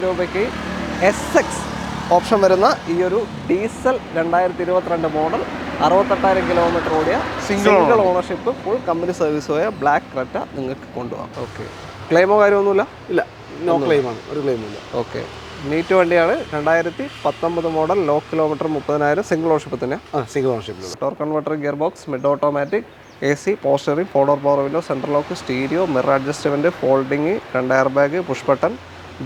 രൂപയ്ക്ക് SX option വരുന്ന ഈ ഒരു ഡീസൽ 2022 മോഡൽ 68,000 കിലോമീറ്റർ ഓടിയ single ownership full company service പോയ ബ്ലാക്ക് ക്രെറ്റ നിങ്ങൾക്ക് കൊണ്ടുപോകാം. ഓക്കെ, ക്ലെയിമോ കാര്യമൊന്നുമില്ല? ഇല്ല, നോ ക്ലെയിമാണ്, ഒരു ക്ലെയിമില്ല. ഓക്കെ, നീറ്റ് വണ്ടിയാണ്. 2019 model, low kilometre, 30,000, single ownership തന്നെ. Single ownership. Torque converter, gear box, mid automatic, AC, power steering, 4 door power window, central lock, stereo, mirror adjustment, folding, 2 air bag, push button,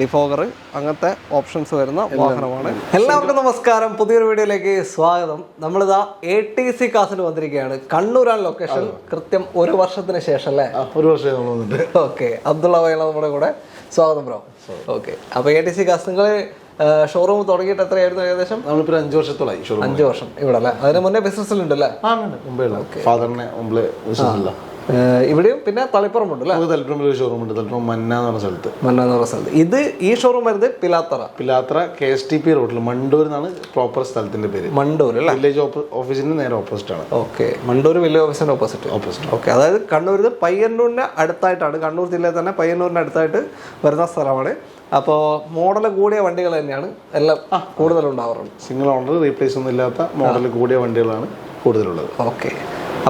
defogger, അങ്ങനത്തെ options വരുന്ന വാഹനമാണ്. എല്ലാവർക്കും നമസ്കാരം, പുതിയൊരു വീഡിയോയിലേക്ക് സ്വാഗതം. നമ്മളിതാ ATC കാസിന് വന്നിരിക്കുകയാണ്. കണ്ണൂരാണ് ലൊക്കേഷൻ. കൃത്യം 1 വർഷത്തിന് ശേഷം അല്ലേ? 1 വർഷം നമ്മൾ വന്നിട്ട്. ഓക്കെ, അബ്ദുള്ള വയല നമ്മുടെ കൂടെ. സ്വാഗതം ബ്രോ. ഓക്കെ, അപ്പോൾ ATC കാസ് നിങ്ങൾ ഷോറൂം തുടങ്ങിയിട്ട് എത്രയായിരുന്നു ഏകദേശം? നമ്മളിപ്പോൾ 5 വർഷത്തോളായി. 5 വർഷം ഇവിടെ അല്ലേ? അതിന് മുന്നേ ബിസിനസ്സിലുണ്ടല്ലേ? മുമ്പേ ഫാദറിനെ മുമ്പേ ബിസിനസ്സില്ല. ഇവിടെയും പിന്നെ തളിപ്പുറമുണ്ട് അല്ലേ? തളിപ്പുറം ഒരു ഷോറൂം ഉണ്ട്, തളിപ്പുറം മന്ന എന്ന് പറഞ്ഞ സ്ഥലത്ത്. മന്ന എന്ന് പറഞ്ഞ സ്ഥലത്ത്. ഇത് ഈ ഷോറൂം വരുന്നത് പിലാത്തറ KSTP റോഡിൽ, മണ്ടൂർ എന്നാണ് പ്രോപ്പർ സ്ഥലത്തിന്റെ പേര്. മണ്ടൂർ അല്ലേ? വില്ലേജ് ഓഫീസിന് നേരെ ഓപ്പോസിറ്റ് ആണ്. ഓക്കെ, മണ്ടൂർ വില്ലേജ് ഓഫീസിന്റെ ഓപ്പോസിറ്റ്. ഓക്കെ, അതായത് കണ്ണൂർ പയ്യന്നൂരിന്റെ അടുത്തായിട്ടാണ്. കണ്ണൂർ ജില്ലയിൽ തന്നെ പയ്യന്നൂരിന്റെ അടുത്തായിട്ട് വരുന്ന സ്ഥലമാണ്. അപ്പോൾ മോഡൽ കൂടിയ വണ്ടികൾ തന്നെയാണ് എല്ലാം കൂടുതലുണ്ടാവാറുണ്ട്. സിംഗിൾ ഓണർ, റീപ്ലേസ് ഒന്നും ഇല്ലാത്ത മോഡൽ കൂടിയ വണ്ടികളാണ് കൂടുതലുള്ളത്. ഓക്കെ,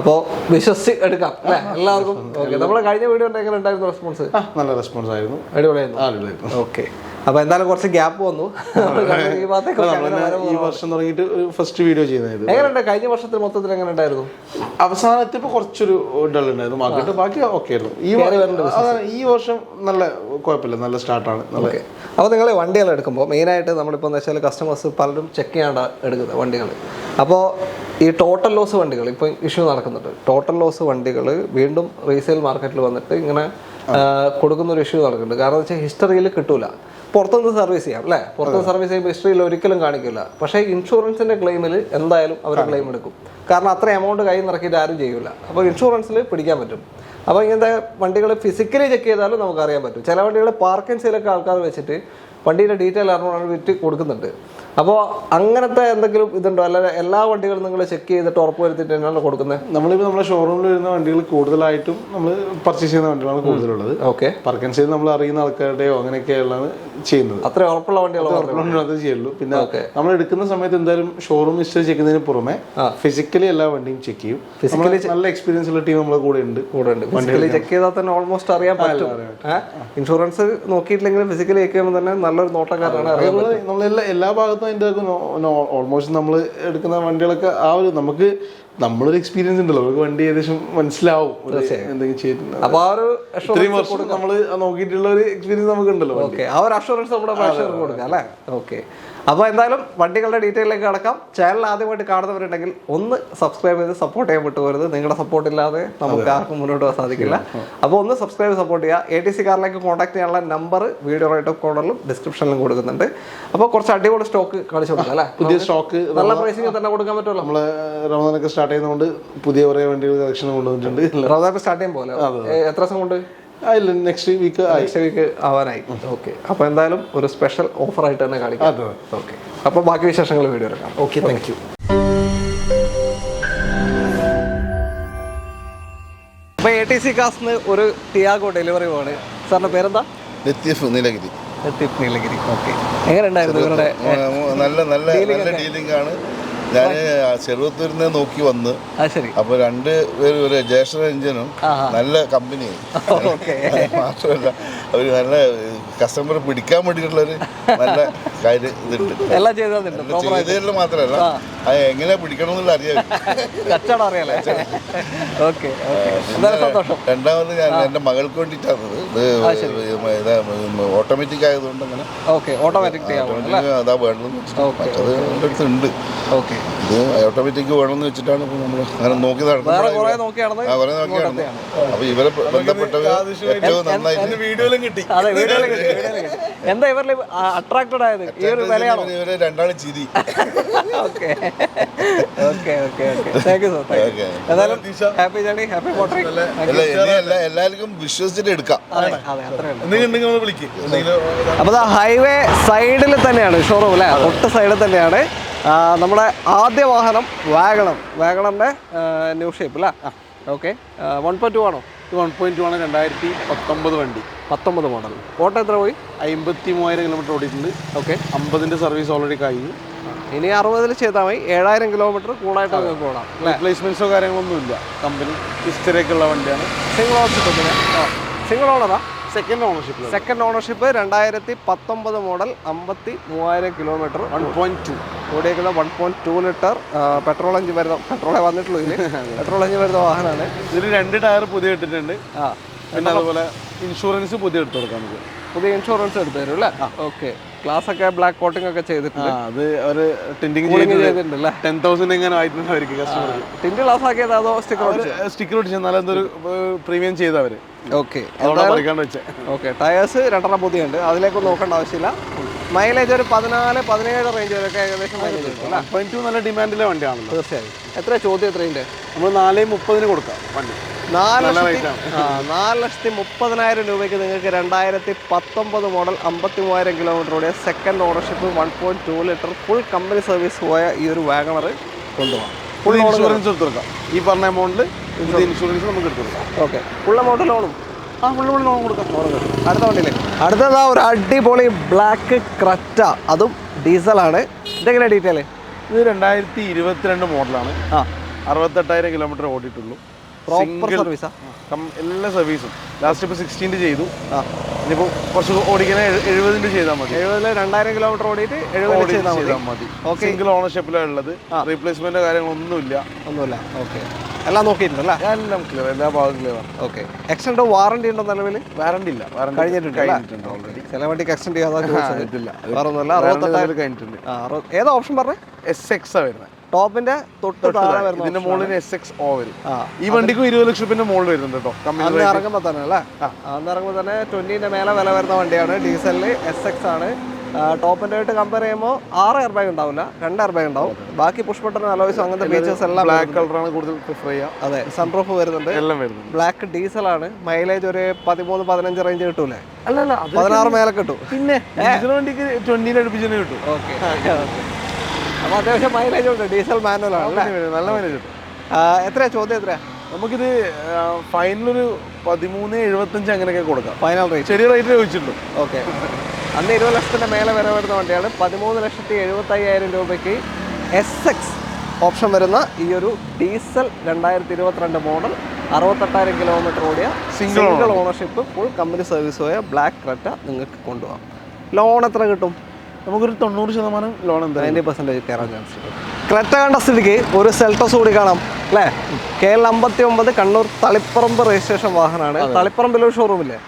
അപ്പോൾ വിശ്വസിച്ച് എടുക്കാം അല്ലേ എല്ലാവർക്കും? ഓക്കെ, നമ്മുടെ കഴിഞ്ഞ വീഡിയോ എങ്ങനെ ഉണ്ടായിരുന്നു റെസ്പോൺസ്? നല്ല റെസ്പോൺസ് ആയിരുന്നു, അടിപൊളിയായിരുന്നു. ഓക്കെ, അപ്പോൾ എന്തായാലും കുറച്ച് ഗ്യാപ്പ് വന്നു. ഈ വർഷം തുടങ്ങിയിട്ട് ഫസ്റ്റ് വീഡിയോ ചെയ്യുന്നത്. എങ്ങനെയുണ്ട് കഴിഞ്ഞ വർഷത്തിൽ മൊത്തത്തിൽ എങ്ങനെ ഉണ്ടായിരുന്നു? അവസാനത്തിപ്പോൾ കുറച്ചൊരു ഡൾ ഉണ്ടായിരുന്നു മാർക്കറ്റ്, ബാക്കി ഓക്കെ ആയിരുന്നു. ഈ വർഷം നല്ല കുഴപ്പമില്ല, നല്ല സ്റ്റാർട്ടാണ്. ഓക്കെ, അപ്പോൾ നിങ്ങൾ വണ്ടികൾ എടുക്കുമ്പോൾ മെയിനായിട്ട് നമ്മളിപ്പോൾ എന്താ വെച്ചാൽ കസ്റ്റമേഴ്സ് പലരും ചെക്ക് ചെയ്യാണ്ട് എടുക്കുന്നത് വണ്ടികൾ. അപ്പോൾ ഈ ടോട്ടൽ ലോസ് വണ്ടികൾ ഇപ്പോൾ ഇഷ്യൂ നടക്കുന്നുണ്ട്. ടോട്ടൽ ലോസ് വണ്ടികൾ വീണ്ടും റീസെയിൽ മാർക്കറ്റിൽ വന്നിട്ട് ഇങ്ങനെ കൊടുക്കുന്നൊരു ഇഷ്യൂ നടക്കുന്നുണ്ട്. കാരണം എന്ന് വെച്ചാൽ ഹിസ്റ്ററിയിൽ കിട്ടൂല. പുറത്തുനിന്ന് സർവീസ് ചെയ്യാം അല്ലേ? പുറത്തുനിന്ന് സർവീസ് ചെയ്യുമ്പോൾ ഹിസ്റ്ററിയിൽ ഒരിക്കലും കാണിക്കില്ല. പക്ഷേ ഇൻഷുറൻസിൻ്റെ ക്ലെയിമിൽ എന്തായാലും അവർ ക്ലെയിം എടുക്കും. കാരണം അത്ര എമൗണ്ട് കയ്യിൽ നിറക്കിയിട്ട് ആരും ചെയ്യില്ല. അപ്പോൾ ഇൻഷുറൻസിൽ പിടിക്കാൻ പറ്റും. അപ്പോൾ ഇങ്ങനത്തെ വണ്ടികൾ ഫിസിക്കലി ചെക്ക് ചെയ്താലും നമുക്കറിയാൻ പറ്റും. ചില വണ്ടികൾ പാർക്കിംഗ് സെയിലൊക്കെ ആൾക്കാർ വെച്ചിട്ട് വണ്ടിയുടെ ഡീറ്റെയിൽ അറിഞ്ഞാണ് വിറ്റ് കൊടുക്കുന്നുണ്ട്. അപ്പോൾ അങ്ങനത്തെ എന്തെങ്കിലും ഇതുണ്ടോ? അല്ലാതെ എല്ലാ വണ്ടികളും നിങ്ങൾ ചെക്ക് ചെയ്തിട്ട് ഉറപ്പ് വരുത്തിയിട്ട് തന്നെയാണ് കൊടുക്കുന്നത്? നമ്മളിപ്പോൾ നമ്മുടെ ഷോറൂമിൽ വരുന്ന വണ്ടികൾ കൂടുതലായിട്ടും നമ്മൾ പർച്ചേസ് ചെയ്യുന്ന വണ്ടികളാണ് കൂടുതലുള്ളത്. ഓക്കെ, പാർക്കിംഗ് സെയിൽ നമ്മൾ അറിയുന്ന ആൾക്കാരുടെയോ അങ്ങനെയൊക്കെയാണ് ചെയ്യുന്നത്. അത്ര ഉറപ്പുള്ള വണ്ടികളത് ചെയ്യുള്ളൂ. പിന്നെ നമ്മൾ എടുക്കുന്ന സമയത്ത് എന്തായാലും ഷോറൂം ഹിസ്റ്ററി ചെക്ക് ചെയ്യുന്നതിന് പുറമെ ഫിസിക്കലി എല്ലാ വണ്ടിയും ചെക്ക് ചെയ്യും. ഫിസിക്കലി നല്ല എക്സ്പീരിയൻസ് ഉള്ള ടീം നമ്മളെ കൂടെ ഉണ്ട്. ഫിസിക്കലി ചെക്ക് ചെയ്താൽ തന്നെ ഓൾമോസ്റ്റ് അറിയാൻ പറ്റും. ഇൻഷുറൻസ് നോക്കിയിട്ടില്ലെങ്കിലും ഫിസിക്കലി ചെക്ക് ചെയ്യുമ്പോൾ തന്നെ നല്ലൊരു നോട്ടക്കാരാണ്. നമ്മളെല്ലാ എല്ലാ ഭാഗത്തും അതിൻ്റെ ഓൾമോസ്റ്റ് നമ്മൾ എടുക്കുന്ന വണ്ടികളൊക്കെ ആ ഒരു നമ്മളൊരു എക്സ്പീരിയൻസ് ഉണ്ടല്ലോ, നമുക്ക് വണ്ടി ഏകദേശം മനസ്സിലാവും എന്തെങ്കിലും ചെയ്തിട്ടുണ്ട്. അപ്പോൾ ആ ഒരു ഇത്രയും വർഷം നമ്മൾ നോക്കിയിട്ടുള്ള ഒരു എക്സ്പീരിയൻസ് നമുക്ക് ഉണ്ടല്ലോ. ഓക്കെ, ആ ഒരു അഷുറൻസ് നമ്മുടെ പ്രേക്ഷകർക്ക് കൊടുക്കാം അല്ലേ? ഓക്കെ, അപ്പോൾ എന്തായാലും വണ്ടികളുടെ ഡീറ്റെയിലേക്ക് കടക്കാം. ചാനൽ ആദ്യമായിട്ട് കാണുന്നവരുണ്ടെങ്കിൽ ഒന്ന് സബ്സ്ക്രൈബ് ചെയ്ത് സപ്പോർട്ട് ചെയ്യാൻ വിട്ടുപോകരുത്. നിങ്ങളുടെ സപ്പോർട്ട് ഇല്ലാതെ നമുക്ക് ആർക്കും മുന്നോട്ട് പോകാൻ സാധിക്കില്ല. അപ്പോൾ ഒന്ന് സബ്സ്ക്രൈബ് സപ്പോർട്ട് ചെയ്യുക. ATC കാറിലേക്ക് കോൺടാക്ട് ചെയ്യാനുള്ള നമ്പർ വീഡിയോ റൈറ്റ് ഓഫ് കോർണറിലും ഡിസ്ക്രിപ്ഷനിലും കൊടുക്കുന്നുണ്ട്. അപ്പോൾ കുറച്ച് അടിപൊളി സ്റ്റോക്ക് കാണിച്ചു കൊടുക്കാം അല്ലേ? പുതിയ സ്റ്റോക്ക് നല്ല പ്രൈസിംഗ് തന്നെ കൊടുക്കാൻ പറ്റുമല്ലോ. നമ്മൾ റമദാനൊക്കെ സ്റ്റാർട്ട് ചെയ്യുന്നതുകൊണ്ട് പുതിയ കുറേ വണ്ടികൾ കളക്ഷൻ കൊണ്ടുവന്നിട്ടുണ്ട്. റമദാൻ സ്റ്റാർട്ട് ചെയ്യുമ്പോൾ എത്ര ദിവസം കൊണ്ട്? Next week ആവാനായി. ഓക്കെ, അപ്പോൾ എന്തായാലും ഒരു സ്പെഷ്യൽ ഓഫർ ആയിട്ട് തന്നെ കാണിക്കാം. ഓക്കെ, അപ്പോൾ ബാക്കി വിശേഷങ്ങൾ വീഡിയോ എടുക്കാം. Okay, thank you. അപ്പോൾ ATC കാസിന് ഒരു ടിയാഗോ ഡെലിവറി ആണ്. സാറിൻ്റെ പേരെന്താ? ലത്തീഫ് നീലഗിരി. നീലഗിരി. ഓക്കെ, എങ്ങനെ ഉണ്ടായിരുന്നു ഇവരുടെ? നല്ല ഡീലിംഗ് ആണ്. ഞാൻ ചെറുപ്പത്തിൽ നിന്ന് നോക്കി വന്ന്. അപ്പൊ 2 പേര് ഒരു ജ്യേഷ്ഠ എഞ്ചിനും നല്ല കമ്പനിയായി. മാത്രമല്ല അവർ നല്ല കസ്റ്റമറെ പിടിക്കാൻ വേണ്ടിയിട്ടുള്ളൊരു നല്ല കാര്യം ഇതുണ്ട്. ചെയ്തതിൽ മാത്രമല്ല അത് എങ്ങനെ പിടിക്കണം എന്നുള്ള അറിയാം. രണ്ടാമത് ഞാൻ എൻ്റെ മകൾക്ക് വേണ്ടിയിട്ടാണ് ഓട്ടോമാറ്റിക് ആയതുകൊണ്ട് അങ്ങനെ അതാ വേണ്ടതെന്ന് വെച്ചിട്ട് മറ്റത് എൻ്റെ അടുത്ത് ഉണ്ട്. ഇത് ഓട്ടോമാറ്റിക് വേണമെന്ന് വെച്ചിട്ടാണ് ഇപ്പോൾ നമ്മൾ അങ്ങനെ നോക്കി നടന്നത്. അപ്പൊ ഇവരെ ബന്ധപ്പെട്ടവർ ഏറ്റവും നന്നായി വീഡിയോയിലും കിട്ടി. എന്താ ഇവരിൽ അട്രാക്റ്റഡ് ആയത്? ഈ ഒരു വിലയാണോ? ഇവരെ രണ്ടാളും ചിരി. എല്ലാവർക്കും വിശ്വസിച്ചിട്ട് എടുക്കാം. അപ്പൊ ഹൈവേ സൈഡിൽ തന്നെയാണ് ഷോറൂം അല്ലേ? തൊട്ട് സൈഡിൽ തന്നെയാണ്. നമ്മുടെ ആദ്യ വാഹനം വാഗണറിന്റെ ന്യൂ ഷേപ്പ് അല്ലേ? ഓക്കെ, 1.2 ആണോ? 1.2 ആണ്, 2019 വണ്ടി. 19 മോഡൽ. ഓട്ടോ എത്ര പോയി? 53,000 കിലോമീറ്റർ ഓടിയിട്ടുണ്ട്. ഓക്കെ, 50ന്റെ സർവീസ് ഓൾറെഡി കഴിഞ്ഞു. ഇനി 60 ചെയ്താൽ മതി. 7,000 കിലോമീറ്റർ കൂളായിട്ട് നിങ്ങൾക്ക് ഓടാം. റീപ്ലേസ്മെന്റ്സോ കാര്യങ്ങളൊന്നും ഇല്ല. കമ്പനി ഹിസ്റ്ററിയൊക്കെ ഉള്ള വണ്ടിയാണ്. Single ownership. സിംഗിൾ ഓണറാ? Second ownership. Second ownership, 2019 model, 53,000 kilometre, 1.2 ഓടിയേക്കുന്ന 1.2 ലിറ്റർ പെട്രോൾ എഞ്ചിൻ വരുന്ന, പെട്രോളെ വന്നിട്ടുള്ളൂ ഇതിൽ, പെട്രോൾ എഞ്ചിൻ വരുന്ന വാഹനമാണ്. ഇതിൽ 2 ടയർ പുതിയ ഇട്ടിട്ടുണ്ട്. പിന്നെ അതുപോലെ ഇൻഷുറൻസ് പുതിയ എടുത്തു കൊടുക്കാം നമുക്ക്. പുതിയ ഇൻഷുറൻസ് എടുത്തു തരും അല്ലേ? ഓക്കെ. ഗ്ലാസ് ഒക്കെ ബ്ലാക്ക് കോട്ടിംഗ് ഒക്കെ ചെയ്തിട്ടുണ്ട്. അത് ഒരു ടിൻഡിങ് ചെയ്തിട്ടുണ്ടല്ലേ? 10,000 എങ്ങനെ ആയിട്ടുണ്ട് അവർക്ക് കസ്റ്റമർ. ടിൻഡ് ഗ്ലാസ് ആക്കിയത് അതോ സ്റ്റിക്കർ ഒട്ടിച്ച് എന്നാലും എന്തൊരു പ്രീമിയം ചെയ്തവര്. ഓക്കെ. വെച്ചേ. ഓക്കെ. ടയേഴ്സ് 2 പുതിയുണ്ട്, അതിലേക്കൊന്നും നോക്കേണ്ട ആവശ്യമില്ല. മൈലേജ് ഒരു 14-17 റേഞ്ച് വരെയൊക്കെ ഏകദേശം മൈലേജ് കിട്ടും. 1.2 നല്ല ഡിമാൻഡിലെ വണ്ടിയാണല്ലോ. തീർച്ചയായും. എത്ര ചോദ്യം എത്രയുണ്ട്? നമ്മൾ 4,30 കൊടുക്കാം വണ്ടി. 4,30,000 രൂപയ്ക്ക് നിങ്ങൾക്ക് 2019 മോഡൽ 53,000 കിലോമീറ്റർ ഓടിയ second ownership 1.2 litre full company service പോയ ഈ ഒരു വാഗണർ കൊണ്ടുപോകാം. ഫുൾ ഇൻഷുറൻസ് എടുത്ത് കൊടുക്കാം. ഈ പറഞ്ഞ എമൗണ്ടിൽ ഇൻഷുറൻസ് നമുക്ക് എടുത്ത് കൊടുക്കാം. ഓക്കെ. ഫുൾ എമൗണ്ട് ലോണും ഫുൾ ലോൺ കൊടുക്കാം. അടുത്ത വണ്ടിയിലേക്ക്. അടുത്തതാ ഒരു അടിപൊളി ബ്ലാക്ക് ക്രെറ്റ, അതും ഡീസലാണ്. ഇതെങ്ങനെ ഡീറ്റെയിൽ? ഇത് 2022 മോഡലാണ്. 68,000 കിലോമീറ്റർ ഓടിയിട്ടുള്ളൂ. സർവീസാ? എല്ലാ സർവീസും. ലാസ്റ്റ് ഇപ്പോൾ 16 ചെയ്തു. ഇനിയിപ്പോൾ കുറച്ച് ഓടിക്കുന്ന 70 ചെയ്താൽ മതി. 2,000 കിലോമീറ്റർ ഓടിയിട്ട് 70 ചെയ്താൽ മതി. സിംഗിൾ ഓണർഷിപ്പിലാണ് ഉള്ളത്. റീപ്ലേസ്മെന്റ് കാര്യങ്ങളൊന്നുമില്ല. ഒന്നുമില്ല. ഓക്കെ. എല്ലാം നോക്കിയിട്ടുണ്ടല്ലേ? എല്ലാം ക്ലിയർ, എല്ലാ ഭാഗവും ക്ലിയർ. ഓക്കെ. എക്സ്റ്റൻഡ് വാറണ്ടി ഉണ്ടോ നിലവിൽ? വാറണ്ടി ഇല്ല, കഴിഞ്ഞിട്ടുണ്ട് ഓൾറെഡി. ചില വണ്ടിക്ക് എക്സ്റ്റൻഡ് ചെയ്യാതെ കഴിഞ്ഞിട്ടുണ്ട്. ഏതാ ഓപ്ഷൻ പറഞ്ഞേ? SX വരുന്നത്. ടോപ്പിന്റെ തൊട്ട് താഴെ വരുന്നത്. ഇതിന്റെ മുകളിൽ SX-O വരും. ഈ വണ്ടിക്ക് 20 ലക്ഷം രൂപ മുകളിൽ വരുന്നുണ്ട് കേട്ടോ. അന്ന് ഇറങ്ങുമ്പോൾ തന്നെ അല്ലേ? അന്ന് ഇറങ്ങുമ്പോൾ തന്നെ 20ന്റെ മേലെ വില വരുന്ന വണ്ടിയാണ്. ഡീസലിൽ SX ആണ്. ടോപ്പിന്റെ ആയിട്ട് കമ്പയർ ചെയ്യുമ്പോൾ 6 എയർ ബാഗ് ഉണ്ടാവില്ല, 2 എയർ ബാഗ് ഉണ്ടാവും. ബാക്കി പുഷ് ബട്ടൺ അലോയ്സ് അങ്ങനത്തെ ഫീച്ചേഴ്സ് എല്ലാം. ബ്ലാക്ക് കളറാണ് കൂടുതൽ പ്രിഫർ ചെയ്യുക. അതെ, സൺറൂഫ് വരുന്നുണ്ട്. എല്ലാം വരുന്നുണ്ട്. ബ്ലാക്ക് ഡീസലാണ്. മൈലേജ് ഒരു 13-15 റേഞ്ച് കിട്ടൂലേ? അല്ല 16 മേലെ കിട്ടും. പിന്നെ ഡീസൽ വണ്ടിക്ക് 20 അടുപ്പിച്ച് കിട്ടും. ഓക്കെ. അപ്പോൾ അത്യാവശ്യം മൈലേജ് ഉണ്ട്. ഡീസൽ മാനുവൽ ആണ്, നല്ല മൈലേജ് കിട്ടും. എത്രയാ ചോദ്യം? എത്രയാ നമുക്കിത് ഫൈനലൊരു 13.75 അങ്ങനെയൊക്കെ കൊടുക്കാം. ഫൈനൽ റേറ്റ് ചെറിയ റേറ്റ് ചോദിച്ചിട്ടുള്ളൂ. ഓക്കെ. അന്ന് 20 ലക്ഷത്തിൻ്റെ മേലെ വില വരുന്ന വണ്ടിയാണ്. 13,75,000 രൂപയ്ക്ക് SX ഓപ്ഷൻ വരുന്ന ഈ ഒരു ഡീസൽ 2022 മോഡൽ 68,000 കിലോമീറ്റർ ഓടിയ single ownership full company service പോയ ബ്ലാക്ക് ക്രെറ്റ നിങ്ങൾക്ക് കൊണ്ടുപോകാം. ലോൺ എത്ര കിട്ടും? നമുക്കൊരു 90% ലോൺ എന്തായാലും 90% കയറാൻ ചാൻസ് ഉണ്ട്. ക്രെറ്റ കണ്ട സ്ഥിതിക്ക് ഒരു സെൽട്ടോസ് കൂടി കാണാം അല്ലേ? KL 59 കണ്ണൂർ തളിപ്പറമ്പ് രജിസ്ട്രേഷൻ വാഹനമാണ്. തളിപ്പറമ്പിലൊരു ഷോറൂമില്ലേ?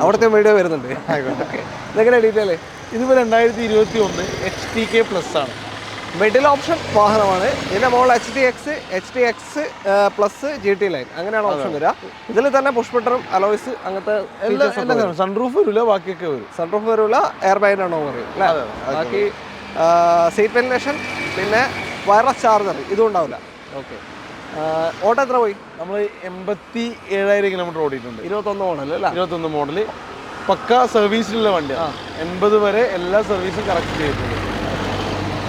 അവിടുത്തെ വീഡിയോ വരുന്നുണ്ട്. ഇതെങ്ങനെ ഡീറ്റെയിൽ? ഇതിപ്പോൾ 2021 HTK പ്ലസ് ആണ്. മിഡിൽ ഓപ്ഷൻ വാഹനമാണ്. ഇതിന്റെ മുകളിൽ HTX പ്ലസ് GT ലൈൻ അങ്ങനെയാണ് ഓപ്ഷൻ വരിക. ഇതിൽ തന്നെ പുഷ് ബട്ടണും അലോയ്സ് അങ്ങനത്തെ സൺറൂഫ് വരില്ല, ബാക്കിയൊക്കെ വരും. സൺറൂഫ് വരില്ല, എയർ ബാഗിനാണോ പറയും അല്ലേ? ബാക്കി സീറ്റ് വെന്റിലേഷൻ, പിന്നെ വയർലെസ് ചാർജർ ഇതും ഉണ്ടാവില്ല. ഓക്കെ. ഓട്ടോ എത്ര പോയി? നമ്മൾ 87,000 കിലോമീറ്റർ ഓടിയിട്ടുണ്ട്. 21 മോഡൽ അല്ലേ? 21 മോഡൽ പക്ക സർവീസിലുള്ള വണ്ടിയാണ്. 80 വരെ എല്ലാ സർവീസും കറക്റ്റ് ചെയ്തിട്ടുണ്ട്.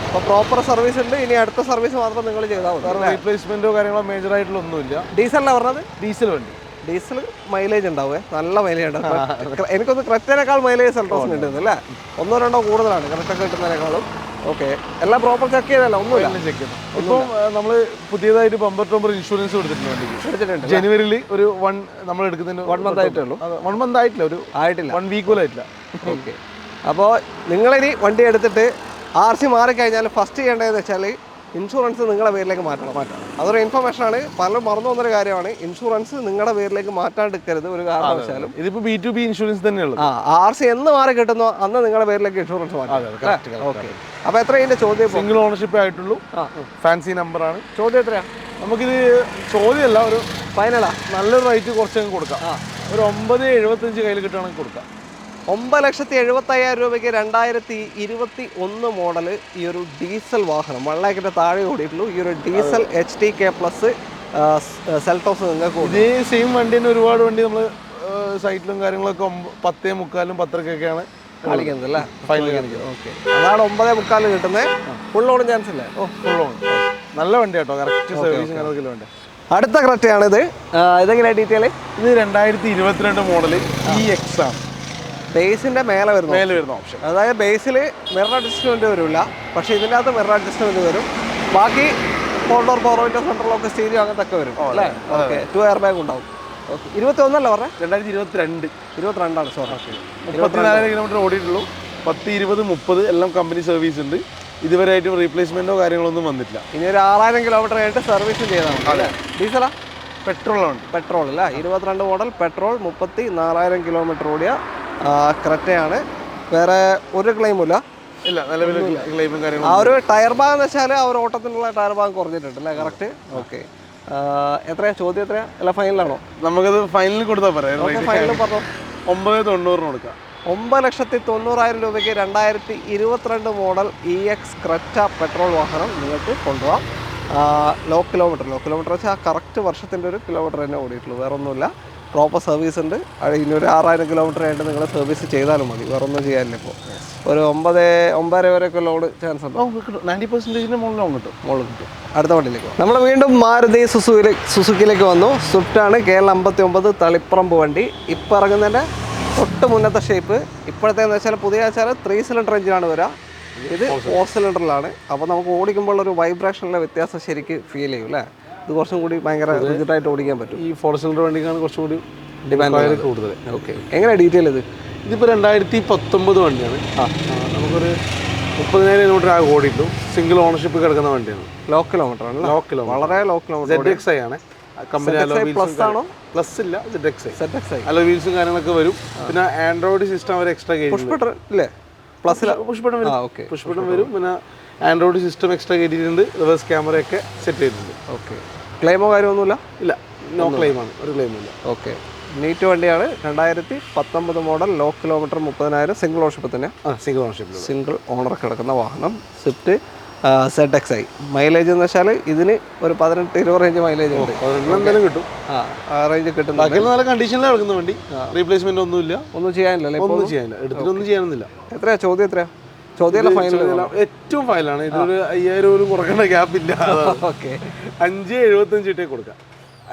അപ്പോൾ പ്രോപ്പർ സർവീസ് ഉണ്ട്. ഇനി അടുത്ത സർവീസ് മാത്രം നിങ്ങൾ ചെയ്താൽ മതി. റീപ്ലേസ്മെന്റോ കാര്യങ്ങളോ മേജർ ആയിട്ടുള്ള ഒന്നുമില്ല. ഡീസലിനാണ് പറഞ്ഞത്? ഡീസൽ വണ്ടി. ഡീസൽ മൈലേജ് ഉണ്ടാവേ, നല്ല മൈലേജ് ഉണ്ടാവും. എനിക്കൊന്ന് ക്രെറ്റനേക്കാൾ മൈലേജ് സെൽട്ടോസിന് കിട്ടുന്നത് അല്ലേ? 1-2 കൂടുതലാണ് ക്രെറ്റൊക്കെ കിട്ടുന്നതിനേക്കാളും. ഓക്കെ. എല്ലാം പ്രോപ്പർ ചെക്ക് ചെയ്തല്ല? ഒന്നുമില്ല, ചെക്ക് ചെയ്തു. ഇപ്പം നമ്മൾ പുതിയതായിട്ട് ബമ്പർ ടോമ്പർ ഇൻഷുറൻസ് എടുത്തിട്ടുണ്ട്. ജനുവരിയിൽ ഒരു നമ്മൾ എടുക്കുന്നതിന് 1 മന്ത് ആയിട്ടേ ഉള്ളൂ. 1 മന്ത് ആയിട്ടില്ല, ഒരു ആയിട്ടില്ല, 1 വീക്ക് പോലും ആയിട്ടില്ല. ഓക്കെ. അപ്പോൾ നിങ്ങളിനി വണ്ടി എടുത്തിട്ട് RC മാറിക്കഴിഞ്ഞാൽ ഫസ്റ്റ് ചെയ്യേണ്ടതെന്ന് വെച്ചാൽ ഇൻഷുറൻസ് നിങ്ങളുടെ പേരിലേക്ക് മാറ്റണം. അതൊരു ഇൻഫർമേഷനാണ്, പലരും മറന്നു പോകുന്നൊരു കാര്യമാണ്. ഇൻഷുറൻസ് നിങ്ങളുടെ പേരിലേക്ക് മാറ്റാണ്ടിരിക്കരുത് ഒരു കാരണവശാലും. ഇതിപ്പോൾ B2B ഇൻഷുറൻസ് തന്നെയുള്ളത്. RC എന്ന് മാറി കിട്ടുന്നോ അന്ന് നിങ്ങളുടെ പേരിലേക്ക് ഇൻഷുറൻസ് മാറ്റാം. ഓക്കെ. അപ്പോൾ എത്ര ഇതിൻ്റെ ചോദ്യം? സിംഗിൾ ഓണർഷിപ്പ് ആയിട്ടുള്ളൂ. ഫാൻസി നമ്പറാണ്. ചോദ്യം എത്രയാണ്? നമുക്കിത് ചോദ്യമല്ല, ഒരു ഫൈനലാ. നല്ലൊരു റേറ്റ് കുറച്ചങ്ങ് കൊടുക്കാം. ഒരു 9.75 കയ്യിൽ കിട്ടുകയാണെങ്കിൽ കൊടുക്കാം. 9,75,000 രൂപയ്ക്ക് 2021 മോഡൽ ഈ ഒരു ഡീസൽ വാഹനം 1 ലക്ഷത്തിന് താഴെ ഓടിയിട്ടുള്ളൂ. ഈ ഒരു ഡീസൽ HTK പ്ലസ് സെൽട്ടോസ് നിങ്ങൾക്ക് ഇതേ സെയിം വണ്ടി തന്നെ ഒരുപാട് വണ്ടി നമ്മൾ സൈറ്റിലും കാര്യങ്ങളൊക്കെ 10:45 10:00 കാണിക്കുന്നത് അല്ലേ? ഫൈനൽ കാണിക്കുന്നത്. ഓക്കെ. അതാണ് 9:45 കിട്ടുന്നത്. ഫുൾ ഓൺ ചാൻസ് ഇല്ലേ? Full on. നല്ല വണ്ടി കേട്ടോ, കറക്റ്റ് സർവീസ് വണ്ടി. അടുത്ത ക്രെറ്റയാണിത്. ഇതെങ്ങനെയാണ് ഡീറ്റെയിൽ? ഇത് 2022 മോഡൽ EX ആണ്. ബേസിൻ്റെ മേലെ വരുന്ന ഓപ്ഷൻ. അതായത് ബേസിൽ മിറർ അഡ്ജസ്റ്റ്മെൻറ്റ് വരില്ല, പക്ഷേ ഇതിൻ്റെ അകത്ത് മിറർ അഡ്ജസ്റ്റ്മെൻറ്റ് വരും. ബാക്കി folder, power window, central lock, stereo അങ്ങനത്തെ ഒക്കെ വരും അല്ലേ? ഓക്കെ. 2 എയർ ബാഗ് ഉണ്ടാവും. ഓക്കെ. 21 പറഞ്ഞേ? 2022 സോറി. 34 കിലോമീറ്റർ ഓടിയിട്ടുള്ളൂ. 10, 20, 30 എല്ലാം കമ്പനി സർവീസ് ഉണ്ട്. ഇതുവരെയായിട്ടും റീപ്ലേസ്മെന്റോ കാര്യങ്ങളൊന്നും വന്നിട്ടില്ല. ഇനി ഒരു 6000 കിലോമീറ്റർ ആയിട്ട് സർവീസും ചെയ്താൽ മതി. ഡീസലാ? പെട്രോൾ അല്ല. 22 മോഡൽ പെട്രോൾ, 34,000 കിലോമീറ്റർ ഓടിയ ക്രെറ്റയാണ്. വേറെ ഒരു ക്ലെയിമില്ല. ഇല്ല, നിലവിൽ ക്ലെയിമും കാര്യങ്ങളും. ആ ഒരു ടയർ ഭാഗം എന്ന് വെച്ചാൽ ആ ഒരു ഓട്ടത്തിനുള്ള ടയർ ഭാഗം കുറഞ്ഞിട്ടുണ്ട് അല്ലേ? കറക്റ്റ്. ഓക്കെ. എത്രയാ ചോദ്യം? എത്രയാ? അല്ല ഫൈനലാണോ? നമുക്കത് ഫൈനലിൽ കൊടുത്താൽ പറയാം. ഫൈനൽ പറഞ്ഞു 990 കൊടുക്കാം. 9,90,000 രൂപയ്ക്ക് 2022 മോഡൽ EX ക്രെറ്റ പെട്രോൾ വാഹനം നിങ്ങൾക്ക് കൊണ്ടുപോകാം. ലോ കിലോമീറ്റർ വെച്ചാൽ കറക്റ്റ് വർഷത്തിൻ്റെ ഒരു കിലോമീറ്റർ തന്നെ ഓടിയിട്ടുള്ളൂ. വേറെ ഒന്നുമില്ല. പ്രോപ്പർ സർവീസ് ഉണ്ട്. ഇനി ഒരു 6000 കിലോമീറ്റർ ആയിട്ട് നിങ്ങൾ സർവീസ് ചെയ്താലും മതി. വേറെ ഒന്നും ചെയ്യാനില്ല. ഇപ്പോൾ ഒരു 9.5 വരെയൊക്കെ ലോഡ് ചാൻസ് ഉണ്ട്. 90% മുകളിൽ കിട്ടും. അടുത്ത വണ്ടിയിലേക്ക് നമ്മൾ വീണ്ടും മാരുതി സുസുക്കിയിലേക്ക് വന്നു. സ്വിഫ്റ്റാണ്. KL 59 തളിപ്പറമ്പ് വണ്ടി. ഇപ്പം ഇറങ്ങുന്നതിൻ്റെ തൊട്ട് മുന്നത്തെ ഷേപ്പ്. ഇപ്പോഴത്തേന്ന് വെച്ചാൽ പുതിയ വെച്ചാൽ 3 സിലിണ്ടർ എഞ്ചിനാണ് വരിക. ഇത് 4 സിലിണ്ടറിലാണ്. അപ്പോൾ നമുക്ക് ഓടിക്കുമ്പോൾ ഒരു വൈബ്രേഷനിലെ വ്യത്യാസം ശരിക്ക് ഫീൽ ചെയ്യും അല്ലേ? ഇത് കുറച്ചും കൂടി ഭയങ്കര റിജിഡായിട്ട് ഓടിക്കാൻ പറ്റും. ഈ 4 സിലിണ്ടർ വണ്ടിക്കാണ് കുറച്ചും കൂടി ഡിമാൻഡ് കൂടുതൽ. ഓക്കെ. എങ്ങനെയാണ് ഡീറ്റെയിൽ ഇത്? ഇതിപ്പോൾ 2019 വണ്ടിയാണ്. നമുക്കൊരു 30,000 കിലോമീറ്റർ ആകെ ഓടിയിട്ടു. സിംഗിൾ ഓണർഷിപ്പ് കിടക്കുന്ന വണ്ടിയാണ്. ലോ കിലോമീറ്റർ ആണ്. വളരെ ലോ കിലോമീറ്റർ. ZXi ആണ് കമ്പനി. പ്ലസ് ഇല്ല, ZXi അലോ വീൽസും കാര്യങ്ങളൊക്കെ വരും. പിന്നെ ആൻഡ്രോയിഡ് സിസ്റ്റം അവർ എക്സ്ട്രാ ഇല്ലേ? പുഷ് ബട്ടൺ വരും. പിന്നെ ആൻഡ്രോയിഡ് സിസ്റ്റം എക്സ്ട്രാ കയറ്റിയിട്ടുണ്ട്. റിവേഴ്സ് ക്യാമറയൊക്കെ സെറ്റ് ചെയ്തിട്ടുണ്ട്. ഓക്കെ. ക്ലെയിമോ കാര്യമൊന്നുമില്ല? ഇല്ല, നോ ക്ലെയിമാണ്. ഒരു ക്ലെയിമില്ല. ഓക്കെ. നീറ്റ് വണ്ടിയാണ്. 2019 model low kilometre 30,000 single ownership തന്നെ. സിംഗിൾ ഓണർ കിടക്കുന്ന വാഹനം സ്വിഫ്റ്റ് ZXi. മൈലേജ് എന്ന് വെച്ചാൽ ഇതിന് ഒരു 18-20 റേഞ്ച് മൈലേജ് ഉണ്ട്. എന്തായാലും കിട്ടും. ആ റേഞ്ച് കിട്ടും. നല്ല കണ്ടീഷനിലാണ് കിടക്കുന്ന വണ്ടി. റീപ്ലേസ്മെന്റ് ഒന്നുമില്ല, ഒന്നും ചെയ്യാനില്ല. ഒന്നും ചെയ്യാനില്ല, എടുത്തിട്ടൊന്നും ചെയ്യാനൊന്നില്ല. എത്രയാ ചോദ്യം? എത്രയാ ചോദ്യം? ഫൈനൽ ഏറ്റവും ഫൈനലാണ്. ഇതൊരു 5,000 പോലും കുറക്കേണ്ട ഗ്യാപ്പില്ല. ഓക്കെ. 5,75 ഇട്ടേ കൊടുക്കാം.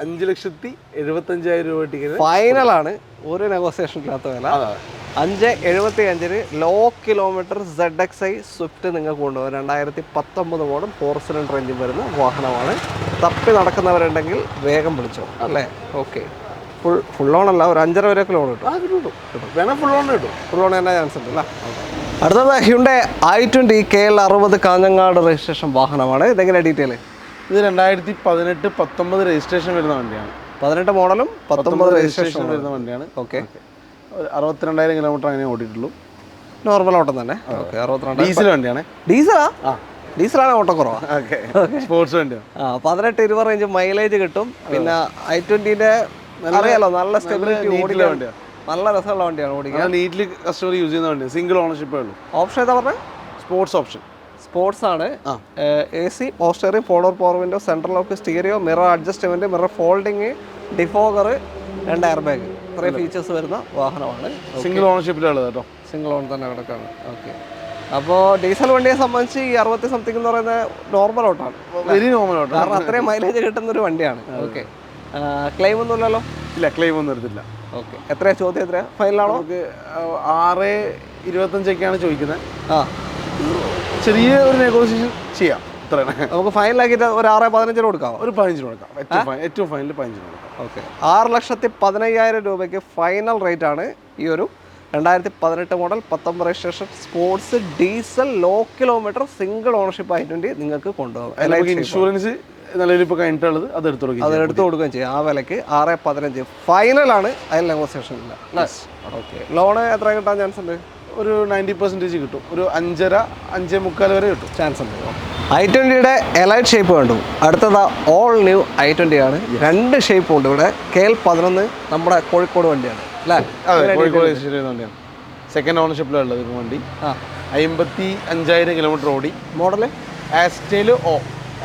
5,75,000 രൂപ ടിക്കറ്റ് ഫൈനലാണ്. ഒരു നെഗോസിയേഷൻ ഇല്ലാത്ത വില. 5,75 ലോ കിലോമീറ്റർ ZXi സ്വിഫ്റ്റ് നിങ്ങൾക്ക് കൊണ്ടുപോകും. 2019 മോഡൽ 4 സിലിണ്ടർ എഞ്ചിൻ വരുന്ന വാഹനമാണ്. തപ്പി നടക്കുന്നവരുണ്ടെങ്കിൽ വേഗം വിളിച്ചോ അല്ലേ? ഓക്കെ. ഫുൾ ഓൺ അല്ല, ഒരു 5.5 വരെയൊക്കെ ലോൺ കിട്ടും. വേണം ഫുൾ ഓൺ കിട്ടും. ഫുൾ ഓൺ തന്നെ ചാൻസ് ഉണ്ട് അല്ലേ? അടുത്തത് Hyundai i20 KL 60 Kanhangad registration വാഹനമാണ്. ഇതെങ്ങനെ ഡീറ്റെയിൽ? ഇത് 2018-19 രജിസ്ട്രേഷൻ വരുന്ന വണ്ടിയാണ്. 18 മോഡലും 19 രജിസ്ട്രേഷൻ വരുന്ന വണ്ടിയാണ്. ഓക്കെ. 62,000 കിലോമീറ്റർ അങ്ങനെ ഓടിയിട്ടുള്ളൂ. നോർമൽ ഓട്ടം തന്നെ. ഓക്കെ. 62. ഡീസൽ വണ്ടിയാണ്. ഡീസലാ? ഡീസലാണ് ഓട്ടം കുറവാ. സ്പോർട്സ് വണ്ടിയാണ്. 18-20 റേഞ്ച് മൈലേജ് കിട്ടും. പിന്നെ i20ന്റെ അറിയാലോ, നല്ല സ്റ്റെബിലിറ്റി, ഓടിക്കാൻ വണ്ടിയാണ്. നല്ല രസമുള്ള വണ്ടിയാണ് ഓടിക്കാൻ. നീറ്റ്ലി കസ്റ്റമർ യൂസ് ചെയ്യുന്ന വണ്ടിയാണ്. സിംഗിൾ ഓണർഷിപ്പേ ഉള്ളൂ. ഓപ്ഷൻ ഏതാ പറഞ്ഞത്? Sports option. സ്പോർട്സ് ആണ്. AC, പോസ്റ്ററിംഗ്, forward power window, central lock, stereo, mirror adjustment, mirror folding, defogger, 2 air bag, ഇത്രയും ഫീച്ചേഴ്സ് വരുന്ന വാഹനമാണ്. സിംഗിൾ ഓണർഷിപ്പിലുള്ളത് കേട്ടോ. സിംഗിൾ ഓൺ തന്നെ കിടക്കാണ്. ഓക്കെ. അപ്പോൾ ഡീസൽ വണ്ടിയെ സംബന്ധിച്ച് ഈ 60 സംതിങ് എന്ന് പറയുന്നത് നോർമൽ ഓട്ടാണ്. വെരി നോർമൽ ഓട്ടം. കാരണം അത്രയും മൈലേജ് കിട്ടുന്ന ഒരു വണ്ടിയാണ്. ഓക്കെ. ക്ലെയിം ഒന്നും ഇല്ലല്ലോ? ഇല്ല, ക്ലെയിം ഒന്നും എടുത്തില്ല. ഓക്കെ. എത്രയാ ചോദ്യം? എത്രയാ ഫൈനലാണോ? നമുക്ക് 6.25 ചോദിക്കുന്നത്. ചെറിയ ഒരു നെഗോസിയേഷൻ ചെയ്യാം. നമുക്ക് ഫൈനലാക്കിയിട്ട് ഒരു 6.15 കൊടുക്കാം. ഒരു 15 കൊടുക്കാം. ഏറ്റവും ഫൈനൽ 15 കൊടുക്കാം. ഓക്കെ. 6,15,000 രൂപയ്ക്ക് ഫൈനൽ റേറ്റ് ആണ് ഈ ഒരു 2018 model 19 registration sports diesel low kilometre single ownership i20 നിങ്ങൾക്ക് കൊണ്ടുപോകാം. ഇൻഷുറൻസ് നിലവിൽ ഇപ്പോൾ കഴിഞ്ഞിട്ടുള്ളത് അത് എടുത്തു കൊടുക്കുകയും ചെയ്യും. ആ വിലക്ക് 6.15 ഫൈനലാണ്. അതിൽ നെഗോസിയേഷൻ ഇല്ല. ഓക്കെ. ലോണ് എത്ര കിട്ടാൻ ചാൻസ് ഉണ്ട്? ഒരു 90% കിട്ടും. ഒരു 5.5-5.25 വരെ കിട്ടും. ചാൻസ് ഉണ്ട്. i20യുടെ എലൈറ്റ് ഷേപ്പ് കണ്ടു. അടുത്തത് ഓൾ ന്യൂ i20 ആണ്. 2 ഷേപ്പ് ഉണ്ട് ഇവിടെ. KL 11 നമ്മുടെ കോഴിക്കോട് വണ്ടിയാണ് അല്ലേ? കോഴിക്കോട് വണ്ടിയാണ്. സെക്കൻഡ് ഓണർഷിപ്പിലുള്ളത് ഇപ്പോൾ വണ്ടി. 55,000 കിലോമീറ്റർ ഓടി. മോഡല്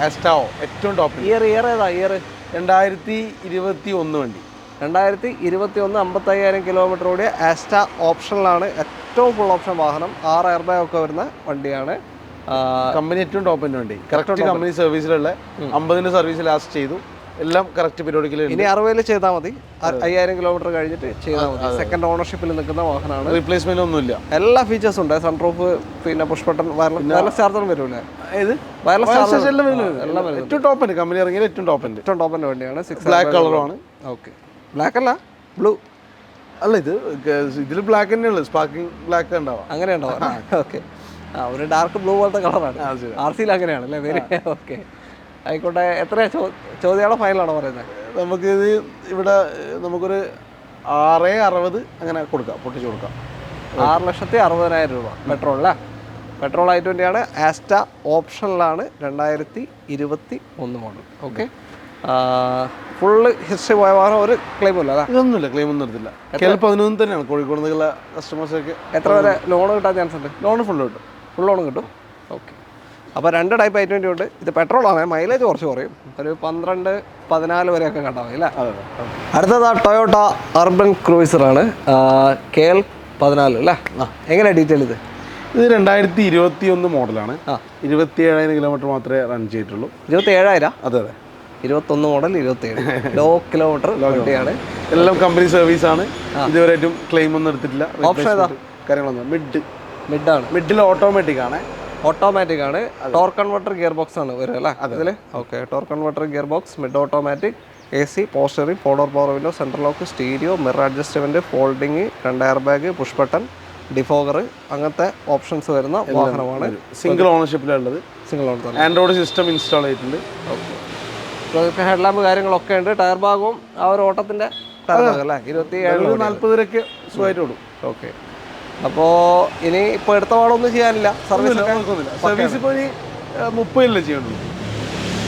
ആസ്റ്റാ ഏറ്റവും ടോപ്പ്. ഇയർ ഏതാ? ഇയർ 2021 വണ്ടി. 2021 55,000 കിലോമീറ്റർ ഓടിയ ആസ്റ്റാ ഓപ്ഷനിലാണ്. ഏറ്റവും ഫുൾ ഓപ്ഷൻ വാഹനം. 6 എയർ ബാഗ് ഒക്കെ വരുന്ന വണ്ടിയാണ്. കമ്പനി ഏറ്റവും ടോപ്പിൻ്റെ വണ്ടി. കറക്റ്റ് കമ്പനി സർവീസിലുള്ള 50ന്റെ സർവീസ് ലാസ്റ്റ് ചെയ്തു. എല്ലാം കറക്റ്റ് പരിപാടിക്കൽ ഇനി 60 ചെയ്താൽ മതി, 5000 കിലോമീറ്റർ കഴിഞ്ഞിട്ട് ചെയ്താൽ മതി. സെക്കൻഡ് ഓണർഷിപ്പിൽ നിൽക്കുന്ന വാഹനമാണ്. റീപ്ലേസ്മെന്റ് ഒന്നുമില്ല. എല്ലാ ഫീച്ചേഴ്സും ഉണ്ട്. സൺറൂഫ്, പിന്നെ പുഷ് ബട്ടൺ, വയർലെസ് ചാർജറും വരില്ലേ? ഇത് വയർലെസ് ചാർജർ എല്ലാം ഏറ്റവും ടോപ്പ് ഉണ്ട്. കമ്പനി ഇറങ്ങിയ ഏറ്റവും ടോപ്പിന്റെ വണ്ടിയാണ്. ബ്ലാക്ക് കളറുമാണ്. ഓക്കെ, ബ്ലാക്ക് അല്ല, ബ്ലൂ അല്ല, ഇതിൽ ബ്ലാക്ക് തന്നെയുള്ളു. സ്പാർക്കിംഗ് ബ്ലാക്ക് ഉണ്ടാവാം. അങ്ങനെ ഉണ്ടാവാം. ഓക്കെ, ഒരു ഡാർക്ക് ബ്ലൂ പോലത്തെ കളറാണ്. RC അങ്ങനെയാണ് അല്ലേ പേര്? ഓക്കെ, ആയിക്കോട്ടെ. എത്രയാ ചോദ്യമാണോ ഫൈനലാണോ പറയുന്നത്? നമുക്കിത് ഇവിടെ നമുക്കൊരു 660 അങ്ങനെ കൊടുക്കാം, പൊട്ടിച്ച് കൊടുക്കാം. 6,60,000 രൂപ പെട്രോൾ അല്ലേ? പെട്രോൾ i20 ആണ്. ആസ്റ്റ ഓപ്ഷനിലാണ്, 2021 മോഡൽ. ഓക്കെ, ഫുള്ള് ഹിസ്റ്ററി പോയ വാഹനം, ഒരു ക്ലെയിമും ഇല്ല. ഇതൊന്നുമില്ല, ക്ലെയിം ഒന്നും എടുത്തില്ല. കേരള 11 തന്നെയാണ്. കോഴിക്കോട് നിന്നുള്ള കസ്റ്റമേഴ്സൊക്കെ. എത്ര വരെ ലോൺ കിട്ടാൻ ചാൻസ് ഉണ്ട്? ലോൺ ഫുള്ള് കിട്ടും. ഫുൾ ലോൺ കിട്ടും. ഓക്കെ, അപ്പോൾ 2 ടൈപ്പ് i20 ഉണ്ട്. ഇത് പെട്രോളാണ്, മൈലേജ് കുറച്ച് കുറയും, ഒരു 12-14 വരെയൊക്കെ കണ്ടാൽ മതി അല്ലേ? അടുത്തത് ടൊയോട്ട അർബൻ ക്രൂയിസറാണ്, KL 14 അല്ലേ? എങ്ങനെയാണ് ഡീറ്റെയിൽ ഇത്? ഇത് 2021 മോഡലാണ്. 27,000 കിലോമീറ്റർ മാത്രമേ റൺ ചെയ്തിട്ടുള്ളൂ. 27,000? അതെ അതെ, 21 മോഡൽ, 27 ലോ കിലോമീറ്റർ വണ്ടിയാണ്. എല്ലാം കമ്പനി സർവീസ് ആണ്. ഇതുവരെയായിട്ടും ക്ലെയിം ഒന്നും എടുത്തിട്ടില്ല. ഓപ്ഷൻ ഏതാ? കാര്യങ്ങളൊന്നും മിഡാണ്. മിഡിൽ ഓട്ടോമാറ്റിക് ആണ്. ഓട്ടോമാറ്റിക് ആണ്. ടോർക്ക് കൺവെർട്ടർ ഗിയർ ബോക്സ് ആണ് വരിക അല്ലേ അതിൽ? Okay, torque converter gear box, mid automatic, AC, power steering, 4 power window, central lock, stereo, mirror adjustment, folding, 2 air bag, push button, defogger, അങ്ങനത്തെ ഓപ്ഷൻസ് വരുന്ന വാഹനമാണ്. Single ഓണർഷിപ്പിലുള്ളത്. Single owner. Android system install ചെയ്തിട്ടുണ്ട്. Okay, head lamp കാര്യങ്ങളൊക്കെ ഉണ്ട്. Tyre ഭാഗവും ആ ഒരു ഓട്ടത്തിന്റെ ടയർ ഭാഗം അല്ലേ? 27-40 വരെയൊക്കെ സുഖമായിട്ട് ഓടും. ഓക്കെ, അപ്പോൾ ഇനി ഇപ്പോൾ എടുത്ത പാടൊന്നും ചെയ്യാനില്ല. സർവീസ് ഇപ്പോൾ ഇനി 30 ചെയ്യണ്ടുള്ളൂ.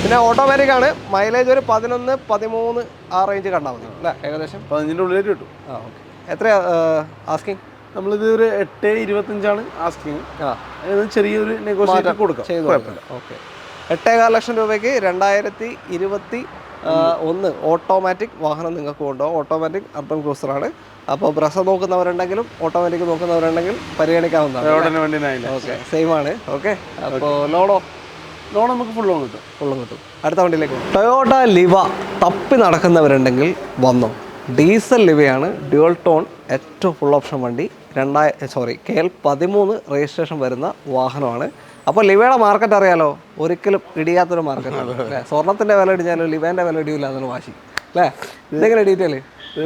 പിന്നെ ഓട്ടോമാറ്റിക് ആണ്. മൈലേജ് ഒരു 11-13 ആ റേഞ്ച് കണ്ടാൽ മതി അല്ലേ? ഏകദേശം 15 ഉള്ളിലേക്ക് കിട്ടും. ഓക്കെ, എത്രയാ ആസ്കിങ്? നമ്മളിത് ഒരു 8.25 ആസ്കിങ്. ചെറിയൊരു നെഗോഷിയേറ്റ് കൊടുക്കാം. ഓക്കെ, 8.25 ലക്ഷം രൂപയ്ക്ക് 2021 ഓട്ടോമാറ്റിക് വാഹനം നിങ്ങൾക്ക് കൊണ്ടുപോകും. ഓട്ടോമാറ്റിക് അർബൻ ക്രൂസറാണ്. അപ്പോൾ ബ്രസ നോക്കുന്നവരുണ്ടെങ്കിലും ഓട്ടോമാറ്റിക് നോക്കുന്നവരുണ്ടെങ്കിൽ പരിഗണിക്കാവുന്നതാണ്. ഓക്കെ, സെയിം ആണ്. ഓക്കെ, അപ്പോൾ ലോൺ നമുക്ക് ഫുൾ ലോൺ കിട്ടും. അടുത്ത വണ്ടിയിലേക്ക് പോകും. ടൊയോട്ട ലിവ തപ്പി നടക്കുന്നവരുണ്ടെങ്കിൽ വന്നോ. ഡീസൽ ലിവയാണ്, ഡ്യുവൽ ടോൺ, ഏറ്റവും ഫുൾ ഓപ്ഷൻ വണ്ടി. KL 13 രജിസ്ട്രേഷൻ വരുന്ന വാഹനമാണ്. അപ്പോൾ ലിവയുടെ മാർക്കറ്റ് അറിയാലോ, ഒരിക്കലും ഇടിയാത്തൊരു മാർക്കറ്റാണ് അല്ലേ? സ്വർണ്ണത്തിൻ്റെ വില ഇടിഞ്ഞാലും ലിവേൻ്റെ വില ഇടിയില്ല എന്നൊരു വാശി അല്ലേ? ഇതെങ്ങനെ ഡീറ്റെയിൽ?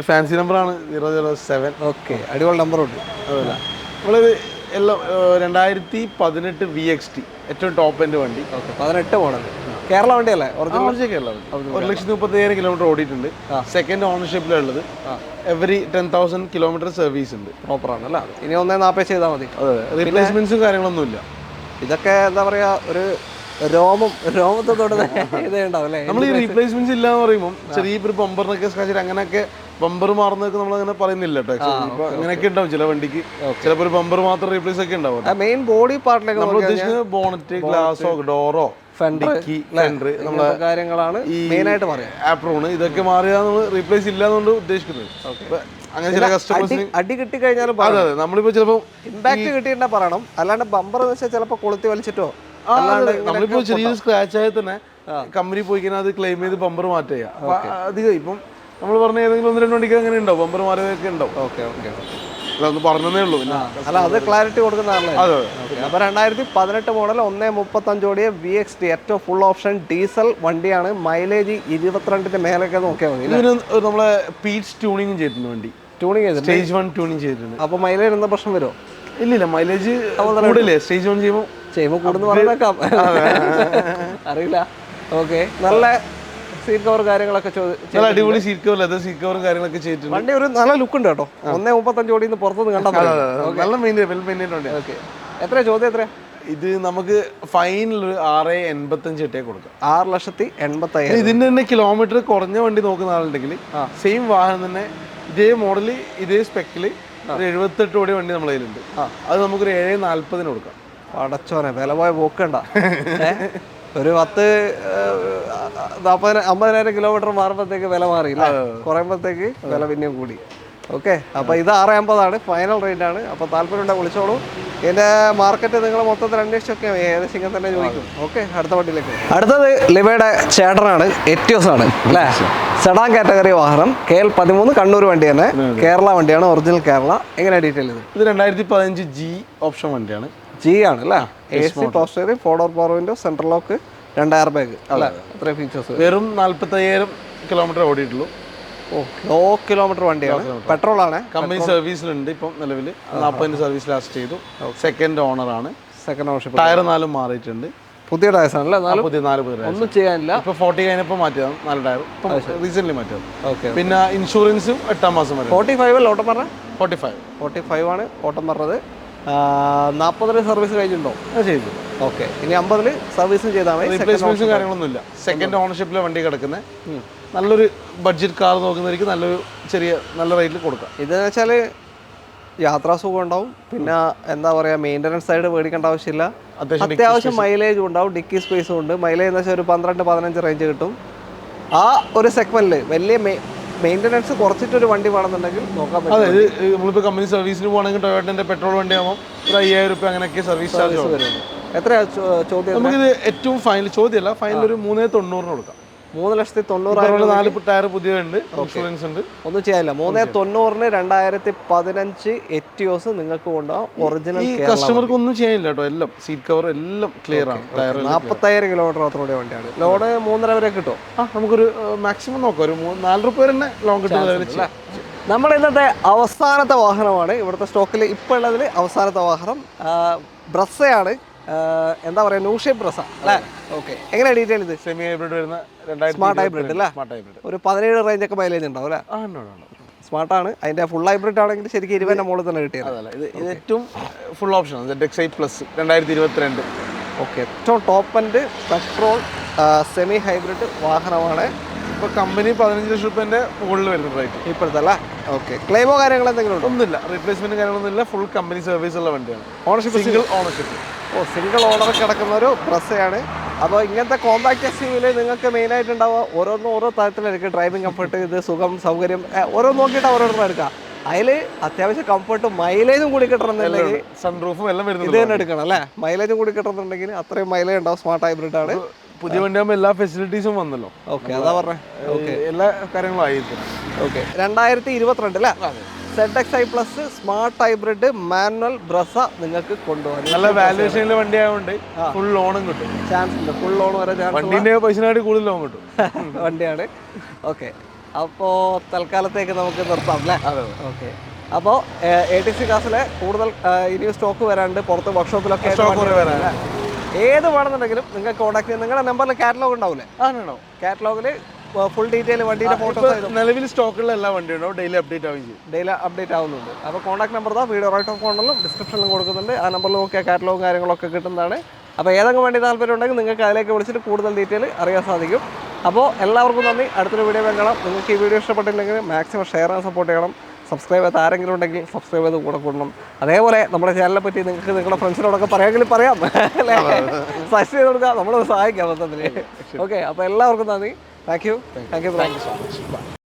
ഫാൻസി നമ്പറാണ് 007. ഓക്കെ, അടിപൊളി നമ്പറുണ്ട്. അതല്ല, നമ്മളൊരു എല്ലാം 2018 VXT ഏറ്റവും ടോപ്പ് എൻ്റെ വണ്ടി. ഓക്കെ, 18 മോഡൽ കേരള വണ്ടിയല്ലേ? ഒറിജിനൽ കേരള വണ്ടി. 1,30,000 കിലോമീറ്റർ ഓടിയിട്ടുണ്ട്. സെക്കൻഡ് ഓണർഷിപ്പിലുള്ളത്. എവറി 10,000 കിലോമീറ്റർ സർവീസ് ഉണ്ട്. പ്രോപ്പറാണ് അല്ലേ? ഇനി 1.40 ചെയ്താൽ മതി. അതെ, റീപ്ലേസ്മെന്റ്സും കാര്യങ്ങളൊന്നുമില്ല. ഇതൊക്കെ എന്താ പറയുക, ഒരു രോമത്തെ തൊടുന്ന ഇതേ ഉണ്ടാവും അല്ലേ? നമ്മൾ ഈ റീപ്ലേസ്മെന്റ്സ് ഇല്ല എന്ന് പറയുമ്പോൾ ചെറിയ ഒരു ബമ്പറിനൊക്കെ സ്ക്രാച്ച്, അങ്ങനെയൊക്കെ ബമ്പർ മാറുന്നതൊക്കെ നമ്മൾ അങ്ങനെ പറയുന്നില്ല കേട്ടോ. ഇപ്പൊ അങ്ങനെയൊക്കെ ഉണ്ടാവും ചില വണ്ടിക്ക്. ചിലപ്പോൾ ഒരു ബമ്പർ മാത്രം റീപ്ലേസ് ഒക്കെ ഉണ്ടാവും. മെയിൻ ബോഡി പാർട്ടിലേക്ക് നമ്മൾ ഉദ്ദേശിക്കുന്നത് ബോണറ്റ്, ഗ്ലാസോ, ഡോറോ, കാര്യങ്ങളാണ് മെയിനായിട്ട് പറയാം. ആപ്രോണ്, ഇതൊക്കെ മാറിയാണ് നമ്മൾ റീപ്ലേസ് ഇല്ല എന്നുകൊണ്ട് ഉദ്ദേശിക്കുന്നത്. അങ്ങനെ ചില കസ്റ്റമേഴ്സിന് അടി കിട്ടി കഴിഞ്ഞാലും നമ്മളിപ്പോ ചിലപ്പോൾ ഇമ്പാക്ട് കിട്ടിയിട്ടുണ്ടെ പറയണം. അല്ലാണ്ട് ബമ്പർ എന്ന് വെച്ചാൽ ചിലപ്പോൾ കൊളുത്തി വലിച്ചിട്ടോ, നമ്മളിപ്പോ ചെറിയൊരു സ്ക്രാച്ച് ആയാൽ തന്നെ കമ്പനി പോയി കഴിഞ്ഞാൽ അത് ക്ലെയിം ചെയ്ത് ബമ്പർ മാറ്റുക. അധികം ഇപ്പം നമ്മൾ പറഞ്ഞ ഏതെങ്കിലും 1-2 വണ്ടിക്ക് അങ്ങനെ ഉണ്ടാവും, ബമ്പർ മാറിയതൊക്കെ ഉണ്ടാവും. അതൊന്ന് പറഞ്ഞതേ ഉള്ളൂ. അല്ല, അത് ക്ലാരിറ്റി കൊടുക്കുന്നതാണല്ലോ. അപ്പൊ 2018 മോഡൽ 1.35 ഓടിയ VXT ഏറ്റവും ഫുൾ ഓപ്ഷൻ ഡീസൽ വണ്ടിയാണ്. മൈലേജ് 22 മേലൊക്കെ നോക്കിയാൽ മതി. നമ്മളെ പീച്ച് ട്യൂണിങ് ചെയ്തിട്ടുണ്ട് വണ്ടി. ട്യൂണിങ് ചെയ്തിട്ടുണ്ട്, സ്റ്റേജ് 1 ട്യൂണിങ് ചെയ്തിട്ടുണ്ട്. അപ്പൊ മൈലേജ് എന്താ പ്രശ്നം വരുമോ? ഇല്ല, മൈലേജ് കൂടില്ലേ സ്റ്റേജ് 1 ചെയ്യുമ്പോൾ കൂടുന്നു പറഞ്ഞേക്കാം, അറിയില്ല. ഓക്കെ, നല്ല സീറ്റ് കവർ കാര്യങ്ങളൊക്കെ നല്ല അടിപൊളി സീറ്റ് കവർ, ലെതർ സീറ്റ് കവറും കാര്യങ്ങളൊക്കെ ചെയ്തിട്ടുണ്ട്. വണ്ടി ഒരു നല്ല ലുക്ക് ഉണ്ട് കേട്ടോ. 1.35 ഓടിന്ന് പുറത്തുനിന്ന് കണ്ടാൽ നല്ല വെൽ മെയിൻറ്റൈൻഡ് വണ്ടി. ഓക്കെ, എത്രയാ ചോദ്യം? എത്രയാ ഇത്? നമുക്ക് ഫൈനൽ 6.85 ഇട്ടേ കൊടുക്കാം. 6,85,000. ഇതിന്റെ തന്നെ കിലോമീറ്റർ കുറഞ്ഞ വണ്ടി നോക്കുന്ന ആളുണ്ടെങ്കിൽ സെയിം വാഹനം തന്നെ ഇതേ മോഡല് ഇതേ സ്പെക്കില് 78 ഓടിയ വണ്ടി നമ്മളെ കയ്യിലുണ്ട്. അത് നമുക്കൊരു 7.40 കൊടുക്കാം. അടച്ചോനെ, വില പോയ പോക്കണ്ട. ഒരു 10-50,000 കിലോമീറ്റർ മാറുമ്പോഴത്തേക്ക് വില മാറിയില്ല, കുറയുമ്പോഴത്തേക്ക് വില പിന്നെയും കൂടി. ഓക്കെ, അപ്പോൾ ഇത് 650 ഫൈനൽ റേറ്റ് ആണ്. അപ്പോൾ താല്പര്യമുണ്ടെങ്കിൽ വിളിച്ചോളൂ. ഇതിൻ്റെ മാർക്കറ്റ് നിങ്ങൾ മൊത്തത്തിൽ അന്വേഷിച്ചൊക്കെ ഏകദേശം ഇങ്ങനെ തന്നെ ചോദിക്കും. ഓക്കെ, അടുത്ത വണ്ടിയിലേക്ക്. അടുത്തത് ലിവയുടെ ചേട്ടനാണ്, എറ്റിയോസ് ആണ് അല്ലേ? സെഡാൻ കാറ്റഗറി വാഹനം, KL13 കണ്ണൂർ വണ്ടി തന്നെ, കേരള വണ്ടിയാണ്, ഒറിജിനൽ കേരള. എങ്ങനെ ഡീറ്റെയിൽ ഇത് 2015 G ഓപ്ഷൻ വണ്ടിയാണ്. G ആണ് അല്ലേ? AC power steering, 4 door power window, central lock, 2 air bag അല്ലേ? അത്രയും ഫീച്ചേഴ്സ്. വെറും 45,000 കിലോമീറ്റർ ഓടിയിട്ടുള്ളൂ. ലോ കിലോമീറ്റർ വണ്ടിയാണ്, പെട്രോൾ ആണ്. കമ്പനി സർവീസിലുണ്ട് ഇപ്പം നിലവിൽ. 40 സർവീസ് ലാസ്റ്റ് ചെയ്തു. സെക്കൻഡ് ഓണർ ആണ്. Second ownership. ടയർ 4 മാറിയിട്ടുണ്ട്. പുതിയ ടയർസ് ആണല്ലേ? പുതിയ 4 പുതിയ ഒന്നും ചെയ്യാനില്ല. ഇപ്പൊ 40 കഴിഞ്ഞപ്പോൾ മാറ്റിയതാണ് 4 ടയർ. റീസെന്റ് മാറ്റിയത്. ഓക്കെ. പിന്നെ ഇൻഷുറൻസും 8 മാസം വരെ. 45 ഓട്ടം പറഞ്ഞ 45 ആണ് ഓട്ടം പറഞ്ഞത്. 40 സർവീസ് കഴിഞ്ഞിട്ടുണ്ടോ? ചെയ്തു. ഓക്കെ, ഇനി 50 സർവീസും ചെയ്താൽ മതി. റീപ്ലേസ്മെന്റ്സും കാര്യങ്ങളൊന്നും ഇല്ല. സെക്കൻഡ് ഓണർഷിപ്പിലെ വണ്ടി കിടക്കുന്നത്. നല്ലൊരു ബഡ്ജറ്റ് കാർ നോക്കുന്നവർക്ക് നല്ലൊരു നല്ല റേറ്റിൽ കൊടുക്കാം. ഇതെന്ന് വെച്ചാൽ യാത്രാസുഖം ഉണ്ടാവും. പിന്നെ എന്താ പറയുക, മെയിൻ്റനൻസ് സൈഡ് മേടിക്കേണ്ട ആവശ്യമില്ല. അത്യാവശ്യം മൈലേജും ഉണ്ടാവും, ഡിക്കി സ്പേസും ഉണ്ട്. മൈലേജ് എന്ന് വെച്ചാൽ ഒരു 12-15 റേഞ്ച് കിട്ടും. ആ ഒരു സെഗ്മെന്റിൽ വലിയ മെയിൻ്റനൻസ് കുറച്ചിട്ടൊരു വണ്ടി വേണമെന്നുണ്ടെങ്കിൽ നോക്കാൻ പറ്റും. അതെ, നമ്മളിപ്പോൾ കമ്പനി സർവീസിന് പോകുകയാണെങ്കിൽ ടൊയോട്ടൻ്റെ പെട്രോൾ വണ്ടി ആകുമ്പോൾ ഒരു 5,000 രൂപ അങ്ങനെയൊക്കെ സർവീസ് ചാർജ് വരും. എത്രയാ ചോദ്യം? നമുക്കിത് ഏറ്റവും ഫൈനൽ ചോദ്യമല്ല, ഫൈനൽ ഒരു 390 കൊടുക്കാം. 3,90,000. 4 ടയർ പുതിയതുണ്ട്, ഇൻഷുറൻസ് ഉണ്ട്. ഒന്നും ചെയ്യാനില്ല. 390 2015 എറ്റിയോസ് നിങ്ങൾക്ക് കൊണ്ടുപോകാം. ഒറിജിനൽ കസ്റ്റമർക്ക് ഒന്നും ചെയ്യാനില്ല കേട്ടോ. എല്ലാം സീറ്റ് കവർ എല്ലാം ക്ലിയർ ആണ്. ടയർ 45 കിലോമീറ്റർ മാത്രമേ വണ്ടിയാണ്. ലോഡ് 3.5 വരെ കിട്ടും. നമുക്കൊരു മാക്സിമം നോക്കാം, ഒരു 4 രൂപ തന്നെ ലോങ് കിട്ടും. നമ്മുടെ ഇന്നത്തെ അവസാനത്തെ വാഹനമാണ് ഇവിടുത്തെ സ്റ്റോക്കിൽ ഇപ്പോൾ ഉള്ളതിൽ അവസാനത്തെ വാഹനം. ബ്രസ്സയാണ്. എന്താ പറയുക, ന്യൂ ഷേപ്പ് ബ്രസ്സ അല്ലേ? ഓക്കെ, എങ്ങനെയാണ് ഡീറ്റെയിൽ? ഇത് സെമി ഹൈബ്രിഡ് വരുന്ന സ്മാർട്ട് ഹൈബ്രിഡ് അല്ലേ? ഒരു 17 റേഞ്ച് ഒക്കെ മൈലേജ് ഉണ്ടാവും അല്ലേ? സ്മാർട്ടാണ്. അതിന്റെ ഫുൾ ഹൈബ്രിഡ് ആണെങ്കിൽ ശരിക്കും 20ന്റെ മുകളിൽ തന്നെ കിട്ടിയത്. ഇത് ഏറ്റവും full option ZX8 Plus 2022. Okay, ഏറ്റവും top and petrol semi hybrid വാഹനമാണ്. ഇപ്പോൾ കമ്പനി 15 ലക്ഷം രൂപേൻ്റെ മുകളിൽ വരുന്ന റേറ്റ് ഇപ്പോഴത്തെ അല്ലേ? ഓക്കെ, ക്ലെയിമോ കാര്യങ്ങൾ എന്തെങ്കിലും ഉണ്ടോ? ഒന്നുമില്ല, റീപ്ലേസ്മെന്റ് കാര്യങ്ങളൊന്നുമില്ല. ഫുൾ കമ്പനി സർവീസ് ഉള്ള വണ്ടിയാണ്. Ownership single ownership. Single owner കിടക്കുന്ന ഒരു ബ്രസ്സയാണ്. അപ്പോൾ ഇങ്ങനത്തെ കോമ്പാക്ട് SUV നിങ്ങൾക്ക് മെയിനായിട്ട് ഉണ്ടാവുക ഓരോ തരത്തിലായിരിക്കും. ഡ്രൈവിംഗ് കംഫർട്ട്, ഇത് സുഖം, സൗകര്യം, ഓരോ നോക്കിയിട്ട് ഓരോന്നും എടുക്കാം. അതിൽ അത്യാവശ്യം കംഫർട്ടും മൈലേജും കൂടി കിട്ടണമെന്നുണ്ടെങ്കിൽ സൺറൂഫും എല്ലാം ഇത് തന്നെ എടുക്കണം അല്ലേ? മൈലേജും കൂടി കിട്ടണമെന്നുണ്ടെങ്കിൽ അത്രയും മൈലേജ് ഉണ്ടാവും. സ്മാർട്ട് ഹൈബ്രിഡ് ആണ്. പുതിയ വണ്ടിയാകുമ്പോൾ എല്ലാ ഫെസിലിറ്റീസും വന്നല്ലോ. ഓക്കെ, അതാ പറഞ്ഞത്. ഓക്കെ, എല്ലാ കാര്യങ്ങളും ആയിരിക്കും. ഓക്കെ, 2022 അല്ലേ? ZX8 Plus smart hybrid manual Brezza നിങ്ങൾക്ക് കൊണ്ടുപോകാൻ നല്ല വാല്യൂഷനിലെ വണ്ടി ആയതുകൊണ്ട് ഫുൾ ലോണും കിട്ടും. ചാൻസ് ഉണ്ട്. ഫുൾ ലോൺ വരെ ചാൻസ്. വണ്ടീൻ്റെ പൈസനായിട്ട് കൂടുതൽ ലോൺ കിട്ടും വണ്ടിയാണ്. ഓക്കെ, അപ്പോൾ തൽക്കാലത്തേക്ക് നമുക്ക് നിർത്താം അല്ലേ? ഓക്കെ, അപ്പോൾ ATC കാസിലെ കൂടുതൽ ഇനിയും സ്റ്റോക്ക് വരാണ്ട്, പുറത്ത് വർക്ക്ഷോപ്പിലൊക്കെ ഏത് വേണമെന്നുണ്ടെങ്കിലും നിങ്ങൾക്ക് കോൺടാക്ട് ചെയ്യാം. നിങ്ങളുടെ നമ്പറിൽ കാറ്റലോഗ് ഉണ്ടാവില്ലേ? ആണോ? കാറ്റലോഗിൽ ഫുൾ ഡീറ്റെയിൽ വണ്ടിയുടെ ഫോട്ടോസ് നിലവിൽ സ്റ്റോക്കുള്ള എല്ലാ വണ്ടിയും ഉണ്ടാവും. ഡെയിലി അപ്ഡേറ്റ് ആവുകയും ചെയ്യും. ഡെയിലി അപ്ഡേറ്റ് ആവുന്നുണ്ട്. അപ്പോൾ contact number video right of കോണിലും ഡിസ്ക്രിപ്ഷനിലും കൊടുക്കുന്നുണ്ട്. ആ നമ്പറിൽ നോക്കിയാൽ കാറ്റലോഗും കാര്യങ്ങളൊക്കെ കിട്ടുന്നതാണ്. അപ്പോൾ ഏതെങ്കിലും വണ്ടി താല്പര്യം ഉണ്ടെങ്കിൽ നിങ്ങൾക്ക് അതിലേക്ക് വിളിച്ചിട്ട് കൂടുതൽ ഡീറ്റെയിൽ അറിയാൻ സാധിക്കും. അപ്പോൾ എല്ലാവർക്കും നന്ദി. അടുത്തൊരു വീഡിയോ കാണാം. നിങ്ങൾക്ക് ഈ വീഡിയോ ഇഷ്ടപ്പെട്ടില്ലെങ്കിൽ മാക്സിമം ഷെയർ ചെയ്യാൻ സപ്പോർട്ട് ചെയ്യണം. സബ്സ്ക്രൈബ് ചെയ്യാത്ത ആരെങ്കിലും ഉണ്ടെങ്കിൽ സബ്സ്ക്രൈബ് ചെയ്ത് കൂടെ കൂടണം. അതേപോലെ നമ്മുടെ ചാനലിനെ പറ്റി നിങ്ങൾക്ക് നിങ്ങളുടെ ഫ്രണ്ട്സിനോടൊക്കെ പറയാമെങ്കിൽ പറയാം അല്ലേ? സജസ്റ്റ് ചെയ്ത് കൊടുക്കാം, നമ്മളത് സഹായിക്കാം മൊത്തത്തിൽ. ഓക്കെ, അപ്പോൾ എല്ലാവർക്കും നന്ദി. Thank you so much.